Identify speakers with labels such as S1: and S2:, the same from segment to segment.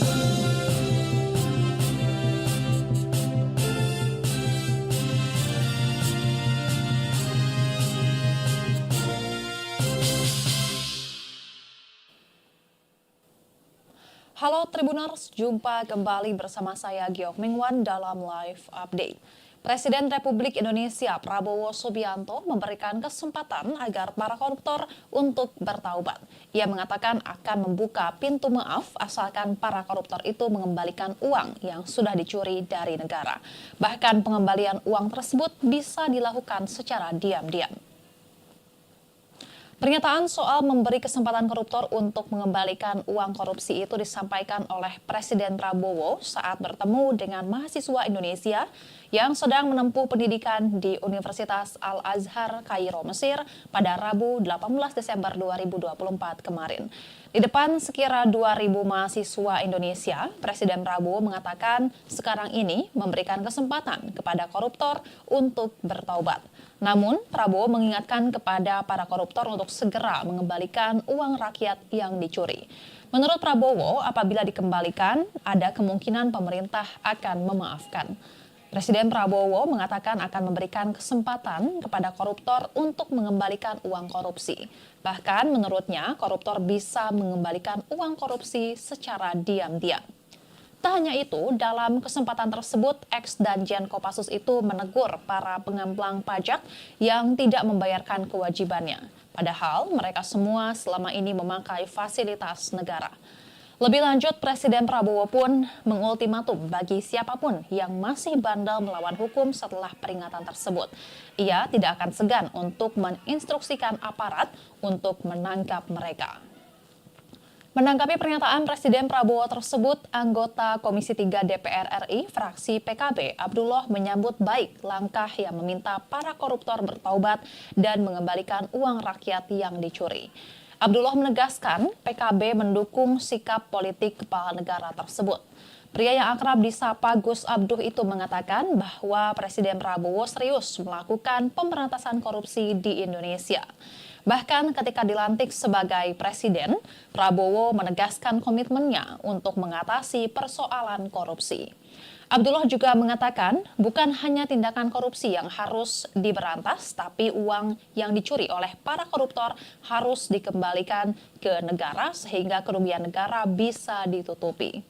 S1: Halo Tribuners, jumpa kembali bersama saya Giok Mingwan dalam Live Update. Presiden Republik Indonesia Prabowo Subianto memberikan kesempatan agar para koruptor untuk bertaubat. Ia mengatakan akan membuka pintu maaf asalkan para koruptor itu mengembalikan uang yang sudah dicuri dari negara. Bahkan pengembalian uang tersebut bisa dilakukan secara diam-diam. Pernyataan soal memberi kesempatan koruptor untuk mengembalikan uang korupsi itu disampaikan oleh Presiden Prabowo saat bertemu dengan mahasiswa Indonesia yang sedang menempuh pendidikan di Universitas Al-Azhar, Kairo, Mesir pada Rabu 18 Desember 2024 kemarin. Di depan sekira 2.000 mahasiswa Indonesia, Presiden Prabowo mengatakan sekarang ini memberikan kesempatan kepada koruptor untuk bertaubat. Namun, Prabowo mengingatkan kepada para koruptor untuk segera mengembalikan uang rakyat yang dicuri. Menurut Prabowo, apabila dikembalikan, ada kemungkinan pemerintah akan memaafkan. Presiden Prabowo mengatakan akan memberikan kesempatan kepada koruptor untuk mengembalikan uang korupsi. Bahkan menurutnya, koruptor bisa mengembalikan uang korupsi secara diam-diam. Tak hanya itu, dalam kesempatan tersebut, ex-Danjen Kopassus itu menegur para pengemplang pajak yang tidak membayarkan kewajibannya. Padahal mereka semua selama ini memakai fasilitas negara. Lebih lanjut, Presiden Prabowo pun mengultimatum bagi siapapun yang masih bandel melawan hukum setelah peringatan tersebut. Ia tidak akan segan untuk menginstruksikan aparat untuk menangkap mereka. Menanggapi pernyataan Presiden Prabowo tersebut, anggota Komisi 3 DPR RI fraksi PKB Abdullah menyambut baik langkah yang meminta para koruptor bertaubat dan mengembalikan uang rakyat yang dicuri. Abdullah menegaskan PKB mendukung sikap politik kepala negara tersebut. Pria yang akrab disapa Gus Abduh itu mengatakan bahwa Presiden Prabowo serius melakukan pemberantasan korupsi di Indonesia. Bahkan ketika dilantik sebagai presiden, Prabowo menegaskan komitmennya untuk mengatasi persoalan korupsi. Abdullah juga mengatakan bukan hanya tindakan korupsi yang harus diberantas, tapi uang yang dicuri oleh para koruptor harus dikembalikan ke negara sehingga kerugian negara bisa ditutupi.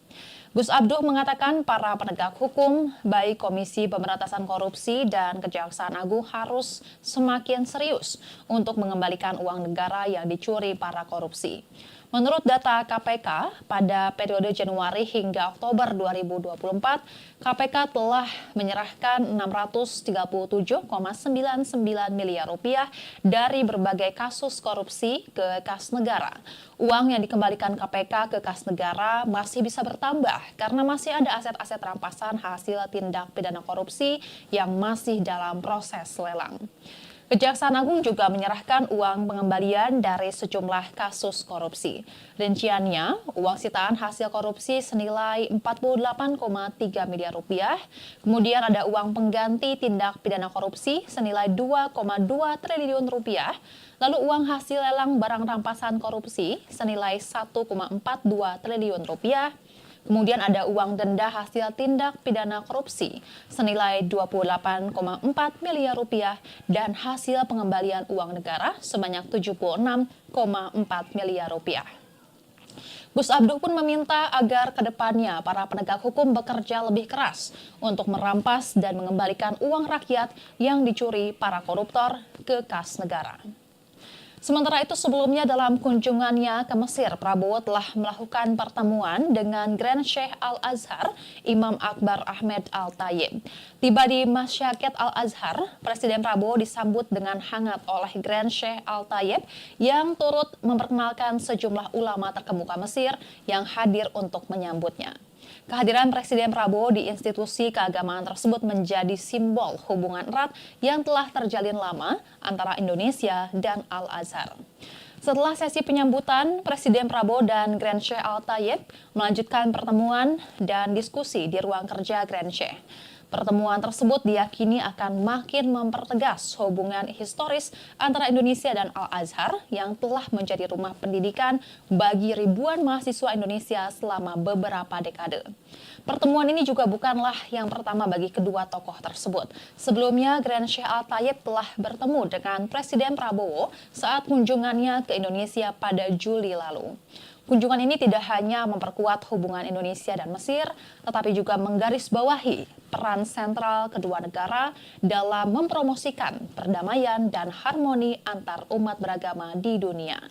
S1: Gus Abduh mengatakan para penegak hukum, baik Komisi Pemberantasan Korupsi dan Kejaksaan Agung harus semakin serius untuk mengembalikan uang negara yang dicuri para korupsi. Menurut data KPK, pada periode Januari hingga Oktober 2024, KPK telah menyerahkan 637,99 miliar rupiah dari berbagai kasus korupsi ke kas negara. Uang yang dikembalikan KPK ke kas negara masih bisa bertambah karena masih ada aset-aset rampasan hasil tindak pidana korupsi yang masih dalam proses lelang. Kejaksaan Agung juga menyerahkan uang pengembalian dari sejumlah kasus korupsi. Rinciannya, uang sitaan hasil korupsi senilai 48,3 miliar rupiah. Kemudian ada uang pengganti tindak pidana korupsi senilai 2,2 triliun rupiah. Lalu uang hasil lelang barang rampasan korupsi senilai 1,42 triliun rupiah. Kemudian ada uang denda hasil tindak pidana korupsi senilai 28,4 miliar rupiah dan hasil pengembalian uang negara sebanyak 76,4 miliar rupiah. Gus Abduh pun meminta agar kedepannya para penegak hukum bekerja lebih keras untuk merampas dan mengembalikan uang rakyat yang dicuri para koruptor ke kas negara. Sementara itu sebelumnya dalam kunjungannya ke Mesir, Prabowo telah melakukan pertemuan dengan Grand Sheikh Al-Azhar, Imam Akbar Ahmed Al-Tayyib. Tiba di Masyakat Al-Azhar, Presiden Prabowo disambut dengan hangat oleh Grand Sheikh Al-Tayyib yang turut memperkenalkan sejumlah ulama terkemuka Mesir yang hadir untuk menyambutnya. Kehadiran Presiden Prabowo di institusi keagamaan tersebut menjadi simbol hubungan erat yang telah terjalin lama antara Indonesia dan Al-Azhar. Setelah sesi penyambutan, Presiden Prabowo dan Grand Sheikh Al-Tayyib melanjutkan pertemuan dan diskusi di ruang kerja Grand Sheikh. Pertemuan tersebut diyakini akan makin mempertegas hubungan historis antara Indonesia dan Al-Azhar yang telah menjadi rumah pendidikan bagi ribuan mahasiswa Indonesia selama beberapa dekade. Pertemuan ini juga bukanlah yang pertama bagi kedua tokoh tersebut. Sebelumnya, Grand Sheikh Al-Tayeb telah bertemu dengan Presiden Prabowo saat kunjungannya ke Indonesia pada Juli lalu. Kunjungan ini tidak hanya memperkuat hubungan Indonesia dan Mesir, tetapi juga menggarisbawahi peran sentral kedua negara dalam mempromosikan perdamaian dan harmoni antar umat beragama di dunia.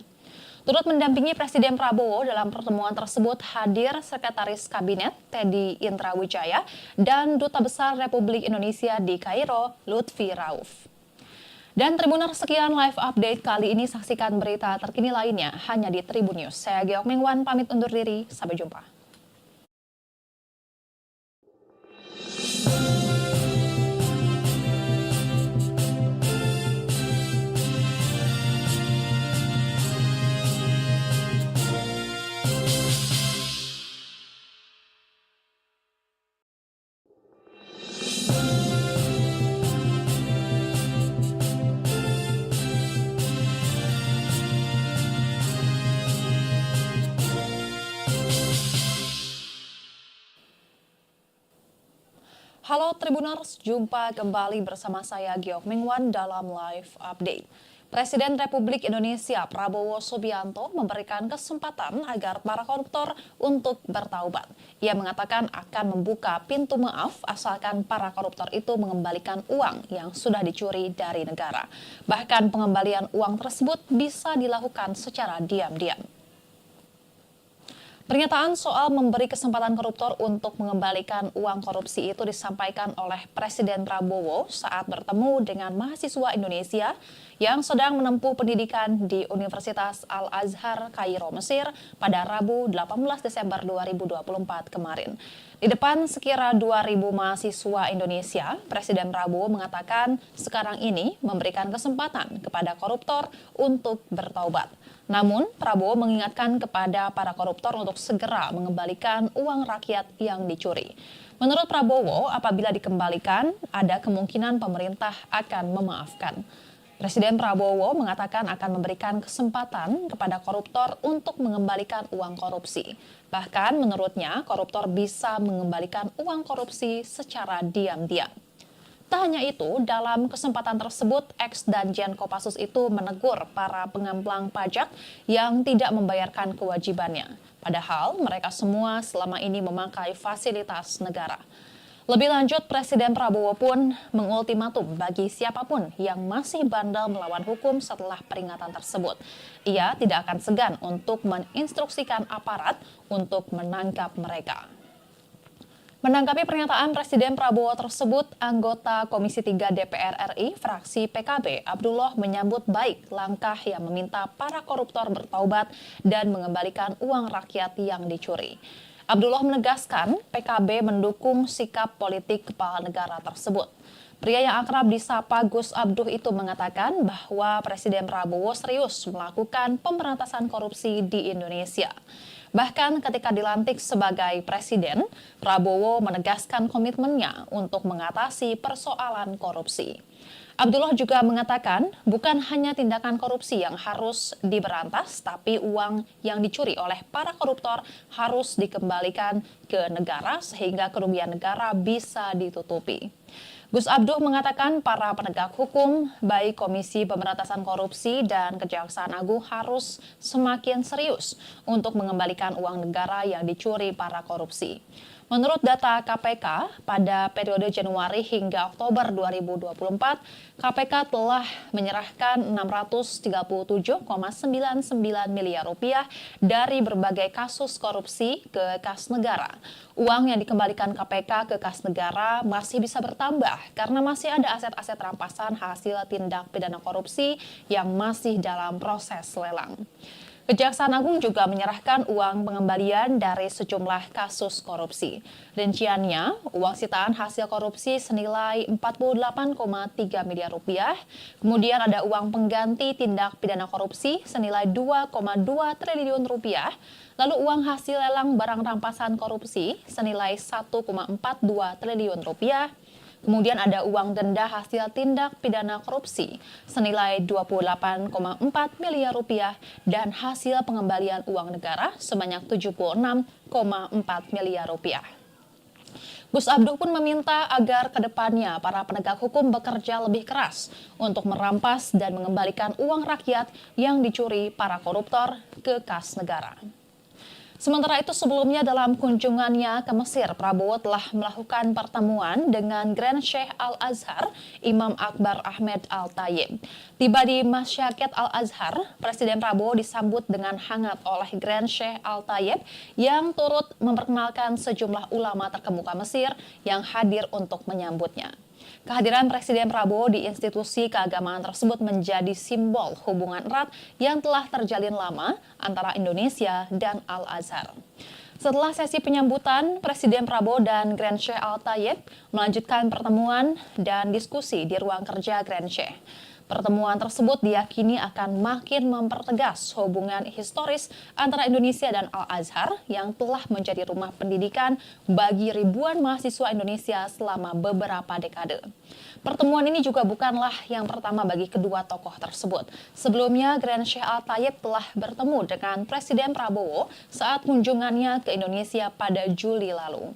S1: Turut mendampingi Presiden Prabowo dalam pertemuan tersebut hadir Sekretaris Kabinet Teddy Indrawijaya dan Duta Besar Republik Indonesia di Kairo, Lutfi Rauf. Dan Tribuners, sekian live update kali ini. Saksikan berita terkini lainnya hanya di Tribun News. Saya Geok Mingwan pamit undur diri. Sampai jumpa. Halo Tribuners, jumpa kembali bersama saya Geok Mingwan dalam live update. Presiden Republik Indonesia Prabowo Subianto memberikan kesempatan agar para koruptor untuk bertaubat. Ia mengatakan akan membuka pintu maaf asalkan para koruptor itu mengembalikan uang yang sudah dicuri dari negara. Bahkan pengembalian uang tersebut bisa dilakukan secara diam-diam. Pernyataan soal memberi kesempatan koruptor untuk mengembalikan uang korupsi itu disampaikan oleh Presiden Prabowo saat bertemu dengan mahasiswa Indonesia yang sedang menempuh pendidikan di Universitas Al-Azhar, Kairo, Mesir pada Rabu 18 Desember 2024 kemarin. Di depan sekira 2.000 mahasiswa Indonesia, Presiden Prabowo mengatakan sekarang ini memberikan kesempatan kepada koruptor untuk bertaubat. Namun, Prabowo mengingatkan kepada para koruptor untuk segera mengembalikan uang rakyat yang dicuri. Menurut Prabowo, apabila dikembalikan, ada kemungkinan pemerintah akan memaafkan. Presiden Prabowo mengatakan akan memberikan kesempatan kepada koruptor untuk mengembalikan uang korupsi. Bahkan menurutnya, koruptor bisa mengembalikan uang korupsi secara diam-diam. Tak hanya itu, dalam kesempatan tersebut, ex-Danjen Kopassus itu menegur para pengemplang pajak yang tidak membayarkan kewajibannya. Padahal mereka semua selama ini memakai fasilitas negara. Lebih lanjut, Presiden Prabowo pun mengultimatum bagi siapapun yang masih bandel melawan hukum setelah peringatan tersebut. Ia tidak akan segan untuk menginstruksikan aparat untuk menangkap mereka. Menanggapi pernyataan Presiden Prabowo tersebut, anggota Komisi 3 DPR RI, fraksi PKB, Abdullah menyambut baik langkah yang meminta para koruptor bertaubat dan mengembalikan uang rakyat yang dicuri. Abdullah menegaskan PKB mendukung sikap politik kepala negara tersebut. Pria yang akrab disapa Gus Abduh itu mengatakan bahwa Presiden Prabowo serius melakukan pemberantasan korupsi di Indonesia. Bahkan ketika dilantik sebagai presiden, Prabowo menegaskan komitmennya untuk mengatasi persoalan korupsi. Abdullah juga mengatakan bukan hanya tindakan korupsi yang harus diberantas, tapi uang yang dicuri oleh para koruptor harus dikembalikan ke negara sehingga kerugian negara bisa ditutupi. Gus Abduh mengatakan para penegak hukum, baik Komisi Pemberantasan Korupsi dan Kejaksaan Agung harus semakin serius untuk mengembalikan uang negara yang dicuri para korupsi. Menurut data KPK, pada periode Januari hingga Oktober 2024, KPK telah menyerahkan 637,99 miliar rupiah dari berbagai kasus korupsi ke kas negara. Uang yang dikembalikan KPK ke kas negara masih bisa bertambah karena masih ada aset-aset rampasan hasil tindak pidana korupsi yang masih dalam proses lelang. Kejaksaan Agung juga menyerahkan uang pengembalian dari sejumlah kasus korupsi. Rinciannya, uang sitaan hasil korupsi senilai 48,3 miliar rupiah. Kemudian ada uang pengganti tindak pidana korupsi senilai 2,2 triliun rupiah. Lalu uang hasil lelang barang rampasan korupsi senilai 1,42 triliun rupiah. Kemudian ada uang denda hasil tindak pidana korupsi senilai 28,4 miliar rupiah dan hasil pengembalian uang negara sebanyak 76,4 miliar rupiah. Gus Abduh pun meminta agar kedepannya para penegak hukum bekerja lebih keras untuk merampas dan mengembalikan uang rakyat yang dicuri para koruptor ke kas negara. Sementara itu sebelumnya dalam kunjungannya ke Mesir, Prabowo telah melakukan pertemuan dengan Grand Sheikh Al-Azhar, Imam Akbar Ahmed Al-Tayyib. Tiba di Masyaket Al-Azhar, Presiden Prabowo disambut dengan hangat oleh Grand Sheikh Al-Tayyib yang turut memperkenalkan sejumlah ulama terkemuka Mesir yang hadir untuk menyambutnya. Kehadiran Presiden Prabowo di institusi keagamaan tersebut menjadi simbol hubungan erat yang telah terjalin lama antara Indonesia dan Al-Azhar. Setelah sesi penyambutan, Presiden Prabowo dan Grand Sheikh Al-Tayyib melanjutkan pertemuan dan diskusi di ruang kerja Grand Sheikh. Pertemuan tersebut diyakini akan makin mempertegas hubungan historis antara Indonesia dan Al-Azhar yang telah menjadi rumah pendidikan bagi ribuan mahasiswa Indonesia selama beberapa dekade. Pertemuan ini juga bukanlah yang pertama bagi kedua tokoh tersebut. Sebelumnya, Grand Sheikh Al-Tayyib telah bertemu dengan Presiden Prabowo saat kunjungannya ke Indonesia pada Juli lalu.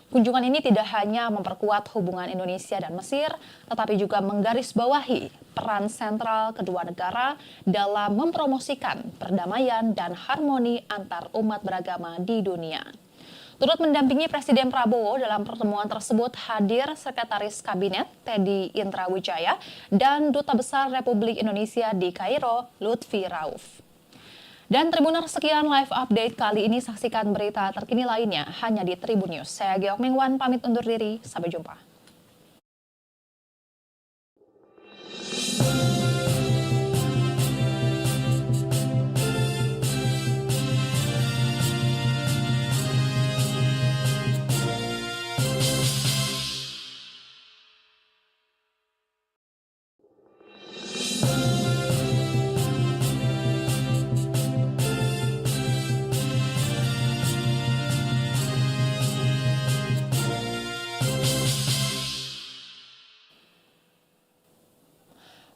S1: Kunjungan ini tidak hanya memperkuat hubungan Indonesia dan Mesir, tetapi juga menggarisbawahi peran sentral kedua negara dalam mempromosikan perdamaian dan harmoni antar umat beragama di dunia. Turut mendampingi Presiden Prabowo dalam pertemuan tersebut hadir Sekretaris Kabinet Teddy Indrawijaya dan Duta Besar Republik Indonesia di Kairo, Lutfi Rauf. Dan Tribuners, sekian live update kali ini. Saksikan berita terkini lainnya hanya di Tribun News. Saya Geok Mingwan pamit undur diri. Sampai jumpa.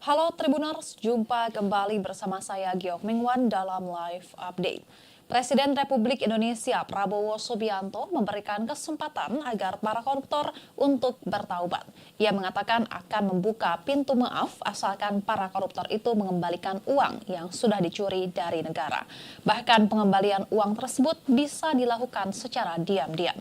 S1: Halo Tribuners, jumpa kembali bersama saya Geok Mingwan dalam live update. Presiden Republik Indonesia Prabowo Subianto memberikan kesempatan agar para koruptor untuk bertaubat. Ia mengatakan akan membuka pintu maaf asalkan para koruptor itu mengembalikan uang yang sudah dicuri dari negara. Bahkan pengembalian uang tersebut bisa dilakukan secara diam-diam.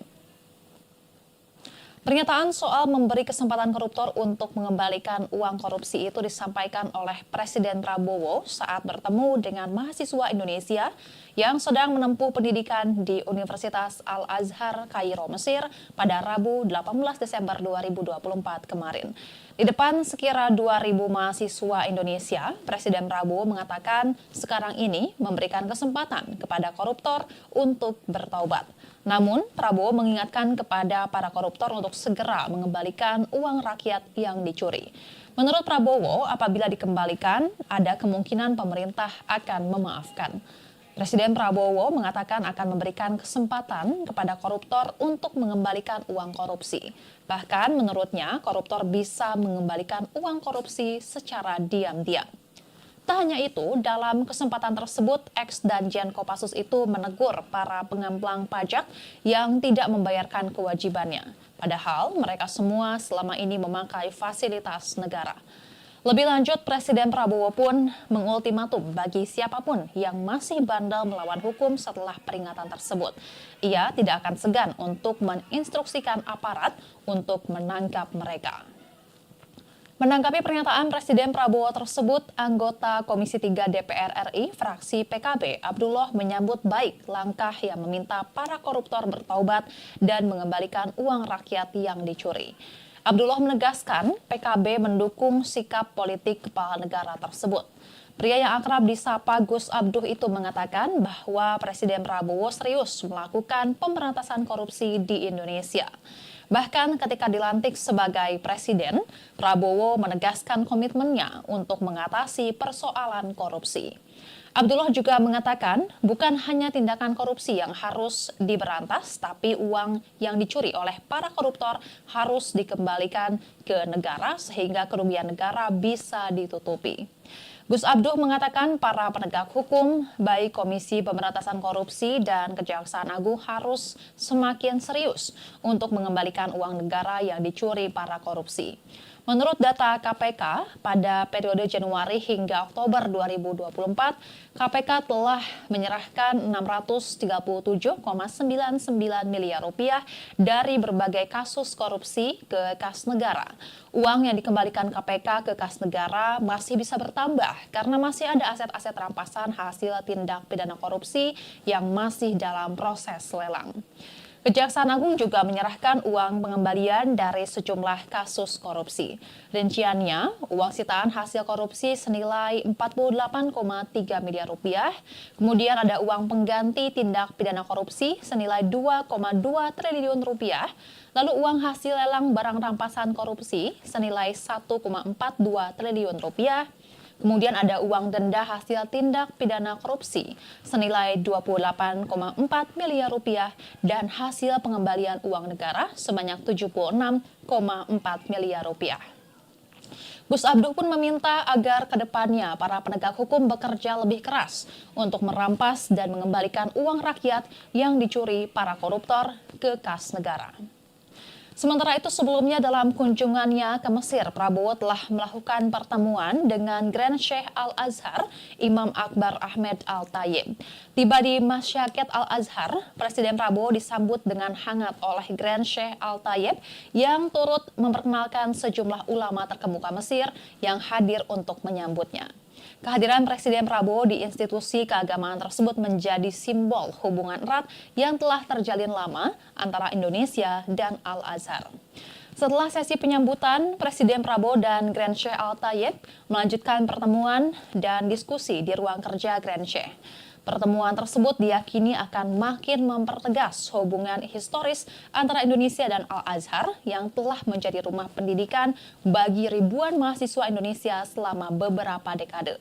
S1: Pernyataan soal memberi kesempatan koruptor untuk mengembalikan uang korupsi itu disampaikan oleh Presiden Prabowo saat bertemu dengan mahasiswa Indonesia yang sedang menempuh pendidikan di Universitas Al-Azhar, Kairo, Mesir pada Rabu 18 Desember 2024 kemarin. Di depan sekira 2.000 mahasiswa Indonesia, Presiden Prabowo mengatakan sekarang ini memberikan kesempatan kepada koruptor untuk bertaubat. Namun, Prabowo mengingatkan kepada para koruptor untuk segera mengembalikan uang rakyat yang dicuri. Menurut Prabowo, apabila dikembalikan, ada kemungkinan pemerintah akan memaafkan. Presiden Prabowo mengatakan akan memberikan kesempatan kepada koruptor untuk mengembalikan uang korupsi. Bahkan menurutnya, koruptor bisa mengembalikan uang korupsi secara diam-diam. Tak hanya itu, dalam kesempatan tersebut, ex-Danjen Kopassus itu menegur para pengemplang pajak yang tidak membayarkan kewajibannya. Padahal mereka semua selama ini memakai fasilitas negara. Lebih lanjut, Presiden Prabowo pun mengultimatum bagi siapapun yang masih bandel melawan hukum setelah peringatan tersebut. Ia tidak akan segan untuk menginstruksikan aparat untuk menangkap mereka. Menanggapi pernyataan Presiden Prabowo tersebut, anggota Komisi 3 DPR RI fraksi PKB Abdullah menyambut baik langkah yang meminta para koruptor bertaubat dan mengembalikan uang rakyat yang dicuri. Abdullah menegaskan PKB mendukung sikap politik kepala negara tersebut. Pria yang akrab disapa Gus Abduh itu mengatakan bahwa Presiden Prabowo serius melakukan pemberantasan korupsi di Indonesia. Bahkan ketika dilantik sebagai presiden, Prabowo menegaskan komitmennya untuk mengatasi persoalan korupsi. Abdullah juga mengatakan bukan hanya tindakan korupsi yang harus diberantas, tapi uang yang dicuri oleh para koruptor harus dikembalikan ke negara sehingga kerugian negara bisa ditutupi. Gus Abduh mengatakan para penegak hukum, baik Komisi Pemberantasan Korupsi dan Kejaksaan Agung harus semakin serius untuk mengembalikan uang negara yang dicuri para korupsi. Menurut data KPK, pada periode Januari hingga Oktober 2024, KPK telah menyerahkan 637,99 miliar rupiah dari berbagai kasus korupsi ke kas negara. Uang yang dikembalikan KPK ke kas negara masih bisa bertambah karena masih ada aset-aset rampasan hasil tindak pidana korupsi yang masih dalam proses lelang. Kejaksaan Agung juga menyerahkan uang pengembalian dari sejumlah kasus korupsi. Rinciannya, uang sitaan hasil korupsi senilai 48,3 miliar rupiah. Kemudian ada uang pengganti tindak pidana korupsi senilai 2,2 triliun rupiah. Lalu uang hasil lelang barang rampasan korupsi senilai 1,42 triliun rupiah. Kemudian ada uang denda hasil tindak pidana korupsi senilai 28,4 miliar rupiah dan hasil pengembalian uang negara sebanyak 76,4 miliar rupiah. Gus Abduh pun meminta agar ke depannya para penegak hukum bekerja lebih keras untuk merampas dan mengembalikan uang rakyat yang dicuri para koruptor ke kas negara. Sementara itu sebelumnya dalam kunjungannya ke Mesir, Prabowo telah melakukan pertemuan dengan Grand Sheikh Al-Azhar, Imam Akbar Ahmed Al-Tayeb. Tiba di Masyaket Al-Azhar, Presiden Prabowo disambut dengan hangat oleh Grand Sheikh Al-Tayeb yang turut memperkenalkan sejumlah ulama terkemuka Mesir yang hadir untuk menyambutnya. Kehadiran Presiden Prabowo di institusi keagamaan tersebut menjadi simbol hubungan erat yang telah terjalin lama antara Indonesia dan Al-Azhar. Setelah sesi penyambutan, Presiden Prabowo dan Grand Sheikh Al-Tayeb melanjutkan pertemuan dan diskusi di ruang kerja Grand Sheikh. Pertemuan tersebut diyakini akan makin mempertegas hubungan historis antara Indonesia dan Al-Azhar yang telah menjadi rumah pendidikan bagi ribuan mahasiswa Indonesia selama beberapa dekade.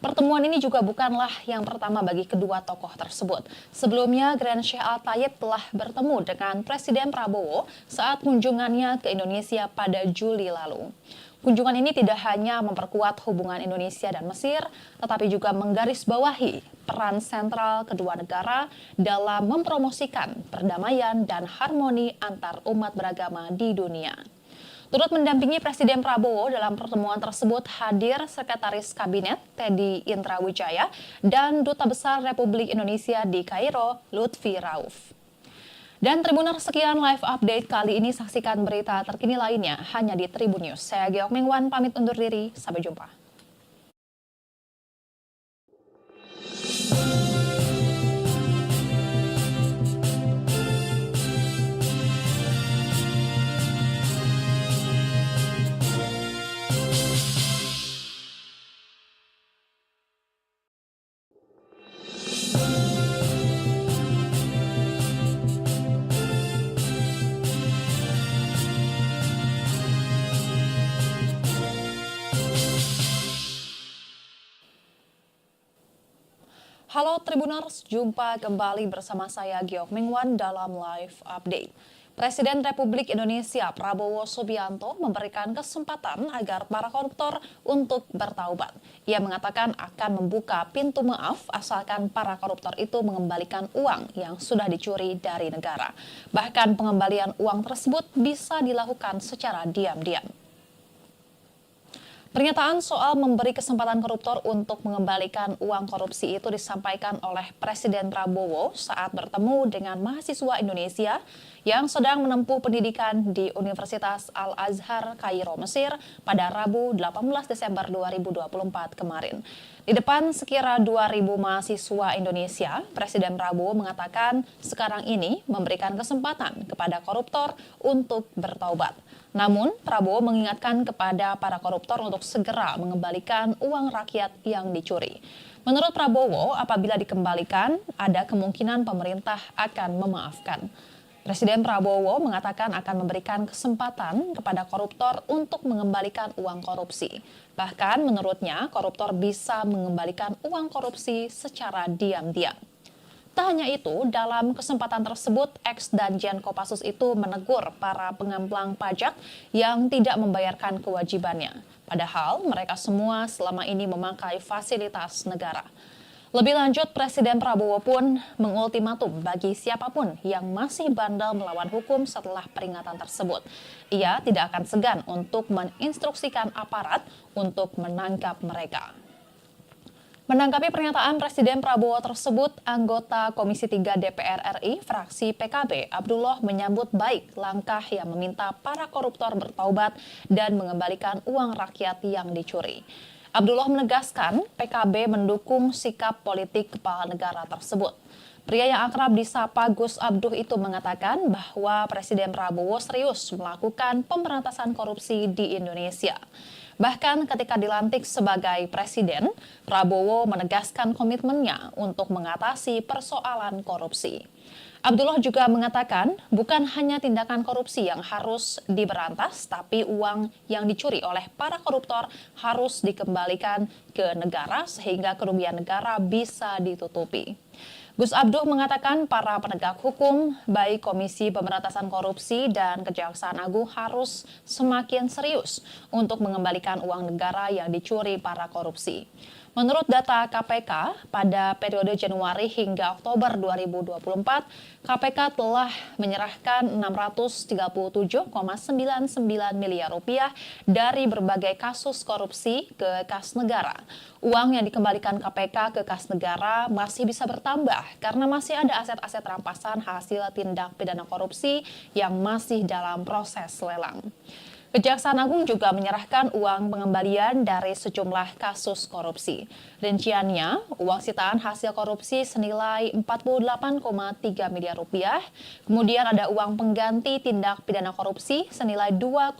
S1: Pertemuan ini juga bukanlah yang pertama bagi kedua tokoh tersebut. Sebelumnya, Grand Sheikh Al-Tayeb telah bertemu dengan Presiden Prabowo saat kunjungannya ke Indonesia pada Juli lalu. Kunjungan ini tidak hanya memperkuat hubungan Indonesia dan Mesir, tetapi juga menggarisbawahi peran sentral kedua negara dalam mempromosikan perdamaian dan harmoni antar umat beragama di dunia. Turut mendampingi Presiden Prabowo dalam pertemuan tersebut hadir Sekretaris Kabinet Teddy Indrawijaya dan Duta Besar Republik Indonesia di Kairo, Lutfi Rauf. Dan Tribuners, sekian live update kali ini. Saksikan berita terkini lainnya hanya di Tribun News. Saya Geok Mingwan pamit undur diri. Sampai jumpa. Halo Tribuners, jumpa kembali bersama saya Geok Mingwan dalam live update. Presiden Republik Indonesia Prabowo Subianto memberikan kesempatan agar para koruptor untuk bertaubat. Ia mengatakan akan membuka pintu maaf asalkan para koruptor itu mengembalikan uang yang sudah dicuri dari negara. Bahkan pengembalian uang tersebut bisa dilakukan secara diam-diam. Pernyataan soal memberi kesempatan koruptor untuk mengembalikan uang korupsi itu disampaikan oleh Presiden Prabowo saat bertemu dengan mahasiswa Indonesia yang sedang menempuh pendidikan di Universitas Al-Azhar, Kairo, Mesir pada Rabu 18 Desember 2024 kemarin. Di depan sekira 2.000 mahasiswa Indonesia, Presiden Prabowo mengatakan sekarang ini memberikan kesempatan kepada koruptor untuk bertaubat. Namun, Prabowo mengingatkan kepada para koruptor untuk segera mengembalikan uang rakyat yang dicuri. Menurut Prabowo, apabila dikembalikan, ada kemungkinan pemerintah akan memaafkan. Presiden Prabowo mengatakan akan memberikan kesempatan kepada koruptor untuk mengembalikan uang korupsi. Bahkan menurutnya, koruptor bisa mengembalikan uang korupsi secara diam-diam. Tak hanya itu, dalam kesempatan tersebut, ex-Danjen Kopassus itu menegur para pengemplang pajak yang tidak membayarkan kewajibannya. Padahal mereka semua selama ini memakai fasilitas negara. Lebih lanjut, Presiden Prabowo pun mengultimatum bagi siapapun yang masih bandel melawan hukum setelah peringatan tersebut. Ia tidak akan segan untuk menginstruksikan aparat untuk menangkap mereka. Menanggapi pernyataan Presiden Prabowo tersebut, anggota Komisi 3 DPR RI fraksi PKB Abdullah menyambut baik langkah yang meminta para koruptor bertaubat dan mengembalikan uang rakyat yang dicuri. Abdullah menegaskan PKB mendukung sikap politik kepala negara tersebut. Pria yang akrab disapa Gus Abduh itu mengatakan bahwa Presiden Prabowo serius melakukan pemberantasan korupsi di Indonesia. Bahkan ketika dilantik sebagai presiden, Prabowo menegaskan komitmennya untuk mengatasi persoalan korupsi. Abdullah juga mengatakan bukan hanya tindakan korupsi yang harus diberantas, tapi uang yang dicuri oleh para koruptor harus dikembalikan ke negara sehingga kerugian negara bisa ditutupi. Gus Abduh mengatakan para penegak hukum, baik Komisi Pemberantasan Korupsi dan Kejaksaan Agung harus semakin serius untuk mengembalikan uang negara yang dicuri para korupsi. Menurut data KPK, pada periode Januari hingga Oktober 2024, KPK telah menyerahkan 637,99 miliar rupiah dari berbagai kasus korupsi ke kas negara. Uang yang dikembalikan KPK ke kas negara masih bisa bertambah karena masih ada aset-aset rampasan hasil tindak pidana korupsi yang masih dalam proses lelang. Kejaksaan Agung juga menyerahkan uang pengembalian dari sejumlah kasus korupsi. Rinciannya, uang sitaan hasil korupsi senilai 48,3 miliar rupiah. Kemudian ada uang pengganti tindak pidana korupsi senilai 2,2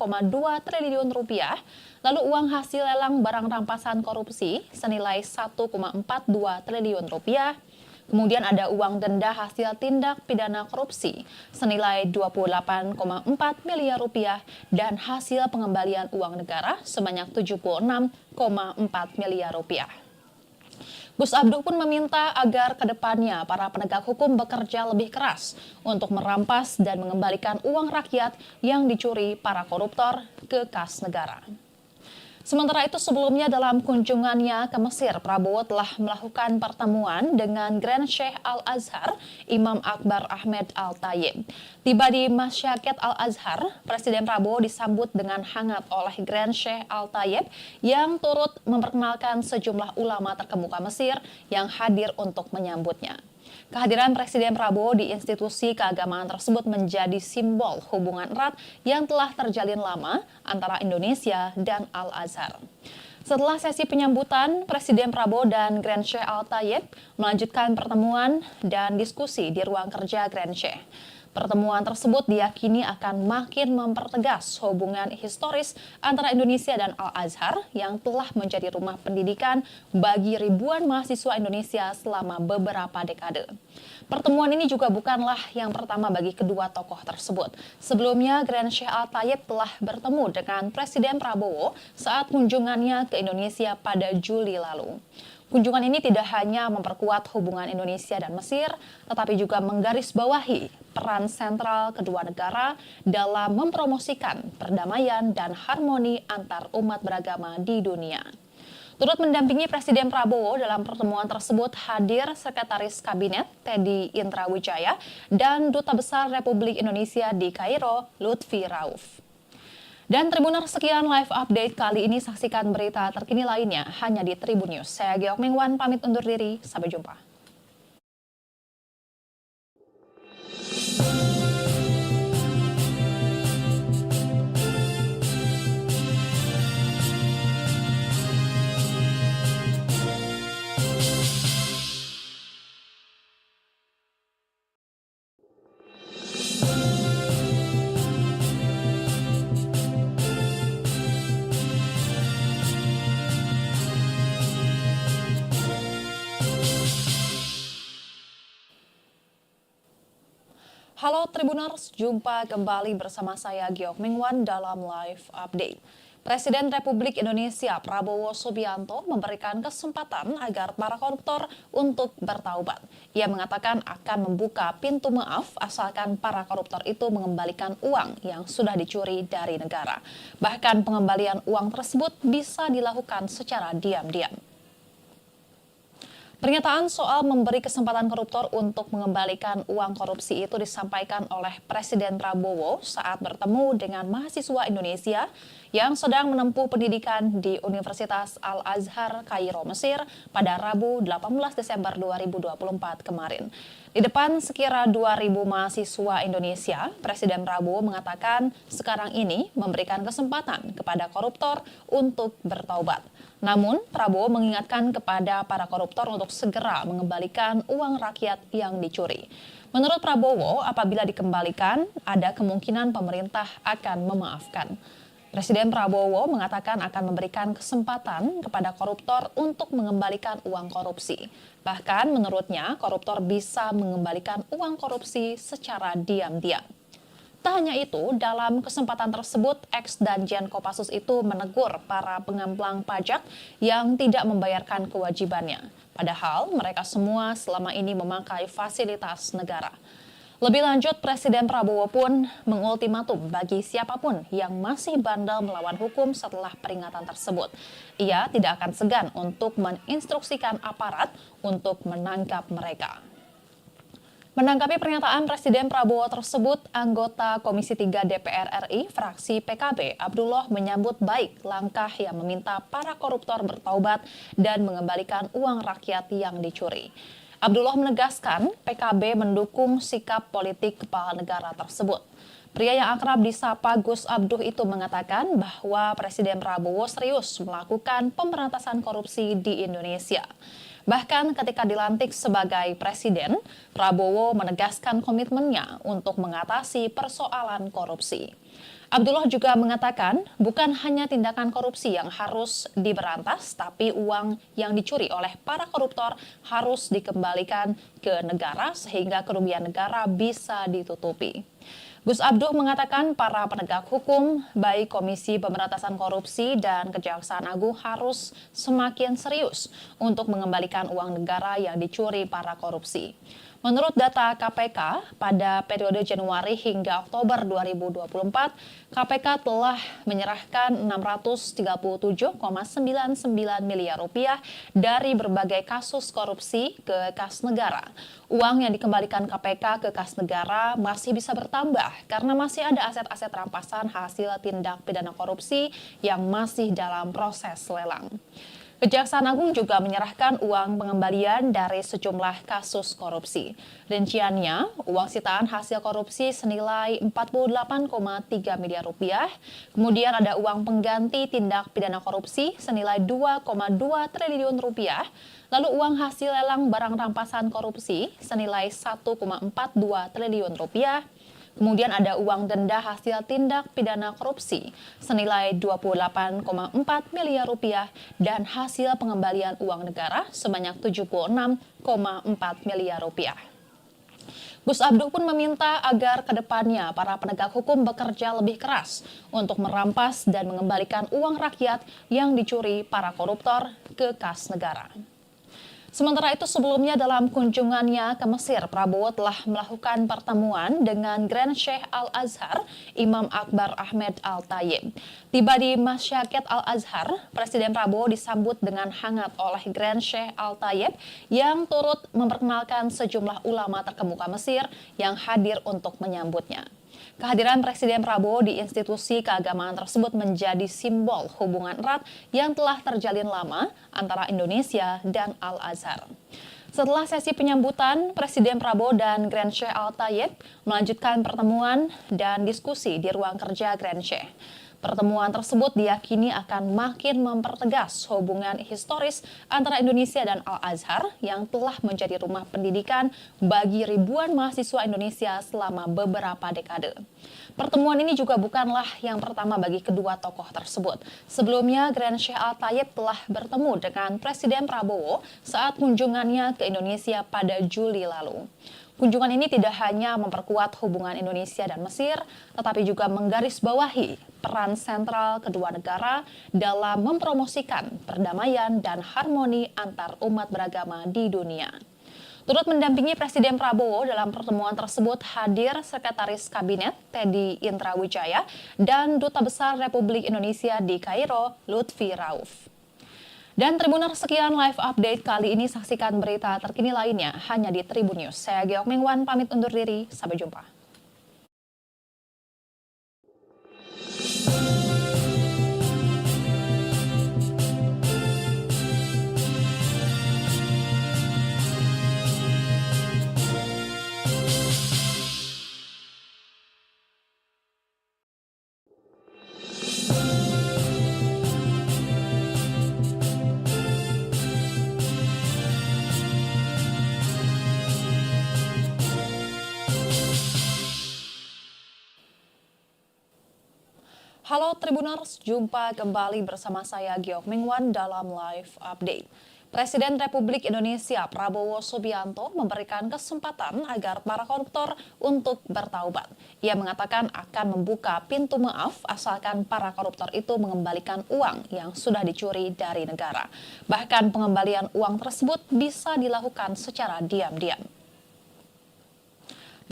S1: triliun rupiah. Lalu uang hasil lelang barang rampasan korupsi senilai 1,42 triliun rupiah. Kemudian ada uang denda hasil tindak pidana korupsi senilai 28,4 miliar rupiah dan hasil pengembalian uang negara sebanyak 76,4 miliar rupiah. Gus Abduh pun meminta agar ke depannya para penegak hukum bekerja lebih keras untuk merampas dan mengembalikan uang rakyat yang dicuri para koruptor ke kas negara. Sementara itu sebelumnya dalam kunjungannya ke Mesir, Prabowo telah melakukan pertemuan dengan Grand Sheikh Al-Azhar, Imam Akbar Ahmed Al-Tayyib. Tiba di Masyakat Al-Azhar, Presiden Prabowo disambut dengan hangat oleh Grand Sheikh Al-Tayyib yang turut memperkenalkan sejumlah ulama terkemuka Mesir yang hadir untuk menyambutnya. Kehadiran Presiden Prabowo di institusi keagamaan tersebut menjadi simbol hubungan erat yang telah terjalin lama antara Indonesia dan Al-Azhar. Setelah sesi penyambutan, Presiden Prabowo dan Grand Sheikh Al-Tayyib melanjutkan pertemuan dan diskusi di ruang kerja Grand Sheikh. Pertemuan tersebut diyakini akan makin mempertegas hubungan historis antara Indonesia dan Al-Azhar yang telah menjadi rumah pendidikan bagi ribuan mahasiswa Indonesia selama beberapa dekade. Pertemuan ini juga bukanlah yang pertama bagi kedua tokoh tersebut. Sebelumnya, Grand Sheikh Al-Tayyib telah bertemu dengan Presiden Prabowo saat kunjungannya ke Indonesia pada Juli lalu. Kunjungan ini tidak hanya memperkuat hubungan Indonesia dan Mesir, tetapi juga menggarisbawahi peran sentral kedua negara dalam mempromosikan perdamaian dan harmoni antar umat beragama di dunia. Turut mendampingi Presiden Prabowo dalam pertemuan tersebut hadir Sekretaris Kabinet Teddy Indrawijaya dan Duta Besar Republik Indonesia di Kairo, Lutfi Rauf. Dan Tribuners, sekian live update kali ini. Saksikan berita terkini lainnya hanya di Tribun News. Saya Geok Mingwan pamit undur diri. Sampai jumpa. Halo Tribuners, jumpa kembali bersama saya Giok Mingwan dalam Live Update. Presiden Republik Indonesia Prabowo Subianto memberikan kesempatan agar para koruptor untuk bertaubat. Ia mengatakan akan membuka pintu maaf asalkan para koruptor itu mengembalikan uang yang sudah dicuri dari negara. Bahkan pengembalian uang tersebut bisa dilakukan secara diam-diam. Pernyataan soal memberi kesempatan koruptor untuk mengembalikan uang korupsi itu disampaikan oleh Presiden Prabowo saat bertemu dengan mahasiswa Indonesia yang sedang menempuh pendidikan di Universitas Al-Azhar, Kairo, Mesir pada Rabu 18 Desember 2024 kemarin. Di depan sekira 2.000 mahasiswa Indonesia, Presiden Prabowo mengatakan sekarang ini memberikan kesempatan kepada koruptor untuk bertaubat. Namun, Prabowo mengingatkan kepada para koruptor untuk segera mengembalikan uang rakyat yang dicuri. Menurut Prabowo, apabila dikembalikan, ada kemungkinan pemerintah akan memaafkan. Presiden Prabowo mengatakan akan memberikan kesempatan kepada koruptor untuk mengembalikan uang korupsi. Bahkan menurutnya, koruptor bisa mengembalikan uang korupsi secara diam-diam. Tak hanya itu, dalam kesempatan tersebut, ex-Danjen Kopassus itu menegur para pengemplang pajak yang tidak membayarkan kewajibannya. Padahal mereka semua selama ini memakai fasilitas negara. Lebih lanjut, Presiden Prabowo pun mengultimatum bagi siapapun yang masih bandel melawan hukum setelah peringatan tersebut. Ia tidak akan segan untuk menginstruksikan aparat untuk menangkap mereka. Menanggapi pernyataan Presiden Prabowo tersebut, anggota Komisi 3 DPR RI fraksi PKB Abdullah menyambut baik langkah yang meminta para koruptor bertaubat dan mengembalikan uang rakyat yang dicuri. Abdullah menegaskan PKB mendukung sikap politik kepala negara tersebut. Pria yang akrab disapa Gus Abduh itu mengatakan bahwa Presiden Prabowo serius melakukan pemberantasan korupsi di Indonesia. Bahkan ketika dilantik sebagai presiden, Prabowo menegaskan komitmennya untuk mengatasi persoalan korupsi. Abdullah juga mengatakan bukan hanya tindakan korupsi yang harus diberantas, tapi uang yang dicuri oleh para koruptor harus dikembalikan ke negara sehingga kerugian negara bisa ditutupi. Gus Abduh mengatakan para penegak hukum, baik Komisi Pemberantasan Korupsi dan Kejaksaan Agung harus semakin serius untuk mengembalikan uang negara yang dicuri para korupsi. Menurut data KPK, pada periode Januari hingga Oktober 2024, KPK telah menyerahkan 637,99 miliar rupiah dari berbagai kasus korupsi ke kas negara. Uang yang dikembalikan KPK ke kas negara masih bisa bertambah karena masih ada aset-aset rampasan hasil tindak pidana korupsi yang masih dalam proses lelang. Kejaksaan Agung juga menyerahkan uang pengembalian dari sejumlah kasus korupsi. Rinciannya, uang sitaan hasil korupsi senilai 48,3 miliar rupiah. Kemudian ada uang pengganti tindak pidana korupsi senilai 2,2 triliun rupiah. Lalu uang hasil lelang barang rampasan korupsi senilai 1,42 triliun rupiah. Kemudian ada uang denda hasil tindak pidana korupsi senilai 28,4 miliar rupiah dan hasil pengembalian uang negara sebanyak 76,4 miliar rupiah. Gus Abduh pun meminta agar ke depannya para penegak hukum bekerja lebih keras untuk merampas dan mengembalikan uang rakyat yang dicuri para koruptor ke kas negara. Sementara itu sebelumnya dalam kunjungannya ke Mesir, Prabowo telah melakukan pertemuan dengan Grand Sheikh Al-Azhar, Imam Akbar Ahmed Al-Tayyib. Tiba di Masyakat Al-Azhar, Presiden Prabowo disambut dengan hangat oleh Grand Sheikh Al-Tayyib yang turut memperkenalkan sejumlah ulama terkemuka Mesir yang hadir untuk menyambutnya. Kehadiran Presiden Prabowo di institusi keagamaan tersebut menjadi simbol hubungan erat yang telah terjalin lama antara Indonesia dan Al-Azhar. Setelah sesi penyambutan, Presiden Prabowo dan Grand Sheikh Al-Tayyib melanjutkan pertemuan dan diskusi di ruang kerja Grand Sheikh. Pertemuan tersebut diyakini akan makin mempertegas hubungan historis antara Indonesia dan Al-Azhar yang telah menjadi rumah pendidikan bagi ribuan mahasiswa Indonesia selama beberapa dekade. Pertemuan ini juga bukanlah yang pertama bagi kedua tokoh tersebut. Sebelumnya, Grand Sheikh Al-Tayyib telah bertemu dengan Presiden Prabowo saat kunjungannya ke Indonesia pada Juli lalu. Kunjungan ini tidak hanya memperkuat hubungan Indonesia dan Mesir, tetapi juga menggarisbawahi peran sentral kedua negara dalam mempromosikan perdamaian dan harmoni antar umat beragama di dunia. Turut mendampingi Presiden Prabowo dalam pertemuan tersebut hadir Sekretaris Kabinet Teddy Indrawijaya dan Duta Besar Republik Indonesia di Kairo, Lutfi Rauf. Dan Tribuners, sekian live update kali ini. Saksikan berita terkini lainnya hanya di Tribun News. Saya Geok Mingwan pamit undur diri. Sampai jumpa. Halo Tribuners, jumpa kembali bersama saya Geok Mingwan dalam live update. Presiden Republik Indonesia Prabowo Subianto memberikan kesempatan agar para koruptor untuk bertaubat. Ia mengatakan akan membuka pintu maaf asalkan para koruptor itu mengembalikan uang yang sudah dicuri dari negara. Bahkan pengembalian uang tersebut bisa dilakukan secara diam-diam.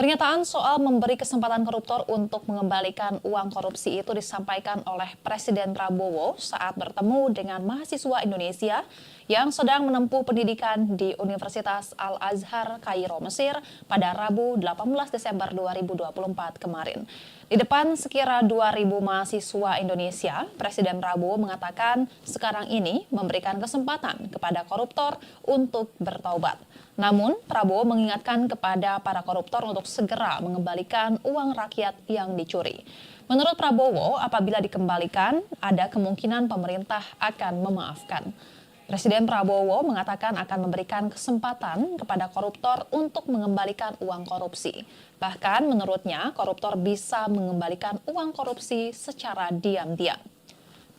S1: Pernyataan soal memberi kesempatan koruptor untuk mengembalikan uang korupsi itu disampaikan oleh Presiden Prabowo saat bertemu dengan mahasiswa Indonesia yang sedang menempuh pendidikan di Universitas Al-Azhar, Kairo, Mesir pada Rabu 18 Desember 2024 kemarin. Di depan sekira 2.000 mahasiswa Indonesia, Presiden Prabowo mengatakan sekarang ini memberikan kesempatan kepada koruptor untuk bertaubat. Namun, Prabowo mengingatkan kepada para koruptor untuk segera mengembalikan uang rakyat yang dicuri. Menurut Prabowo, apabila dikembalikan, ada kemungkinan pemerintah akan memaafkan. Presiden Prabowo mengatakan akan memberikan kesempatan kepada koruptor untuk mengembalikan uang korupsi. Bahkan menurutnya, koruptor bisa mengembalikan uang korupsi secara diam-diam.